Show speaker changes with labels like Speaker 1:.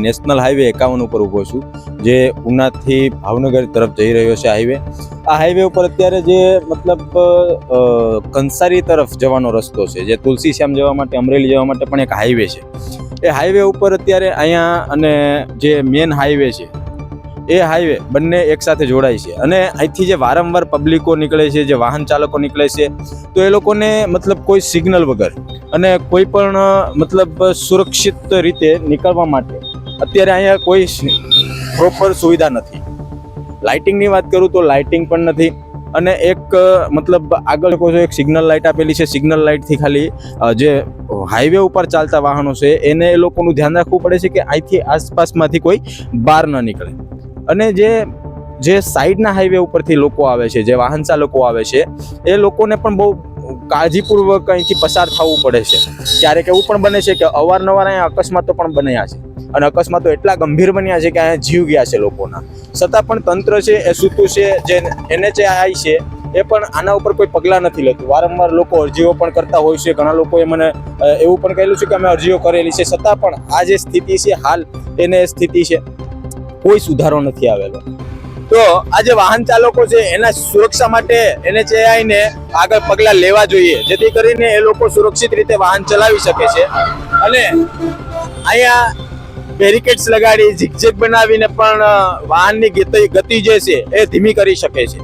Speaker 1: National highway 51 ઉપર ઊભો છું, જે ઉનાથી ભાવનગર તરફ જઈ રહ્યો છે હાઈવે. આ હાઈવે ઉપર અત્યારે જે મતલબ કંસારી તરફ જવાનો રસ્તો છે, જે તુલસીશ્યામ જવા માટે, અમરેલી જવા માટે પણ એક હાઈવે છે. એ હાઈવે ઉપર અત્યારે અહીંયા અને જે મેન હાઈવે છે એ હાઈવે બંને એકસાથે જોડાય છે. અને અહીંથી જે વારંવાર પબ્લિકો નીકળે છે, જે વાહન ચાલકો નીકળે છે, તો એ લોકોને મતલબ કોઈ સિગ્નલ વગર અને કોઈ પણ મતલબ સુરક્ષિત રીતે નીકળવા માટે અત્યારે અહીંયા કોઈ પ્રોપર સુવિધા નથી. લાઇટિંગની વાત કરું તો લાઇટિંગ પણ નથી. અને એક મતલબ આગળ કહો છો એક સિગ્નલ લાઇટ આપેલી છે. સિગ્નલ લાઇટથી ખાલી જે હાઈવે ઉપર ચાલતા વાહનો છે એને એ લોકોનું ધ્યાન રાખવું પડે છે કે અહીંથી આસપાસમાંથી કોઈ બહાર ન નીકળે. અને જે સાઈડના હાઈવે ઉપરથી લોકો આવે છે, જે વાહન ચાલકો આવે છે, એ લોકોને પણ બહુ કાળજીપૂર્વક અહીંથી પસાર થવું પડે છે. ક્યારેક એવું પણ બને છે કે અવારનવાર અહીંયા અકસ્માતો પણ બન્યા છે, અને અકસ્માતો એટલા ગંભીર બન્યા છે કે અહીંયા જીવ ગયા છે લોકોના. છતાં પણ તંત્ર છે એ સૂતું છે, જે NHAI છે એ પણ આના ઉપર કોઈ પગલાં નથી લેતું. વારંવાર લોકો અરજીઓ પણ કરતા હોય છે. ઘણા લોકોએ મને એવું પણ કહેલું છે કે અમે અરજીઓ કરેલી છે, છતાં પણ આ જે સ્થિતિ છે હાલ એને સ્થિતિ છે, કોઈ સુધારો નથી આવેલો. તો આ જે વાહન ચાલકો છે એના સુરક્ષા માટે NHAI ને આગળ પગલાં લેવા જોઈએ, જેથી કરીને એ લોકો સુરક્ષિત રીતે વાહન ચલાવી શકે છે. અને અહીંયા બેરિકેડ્સ લગાડી ઝિગઝેગ બનાવીને પણ વાહનની ગતિ જે છે એ ધીમી કરી શકે છે.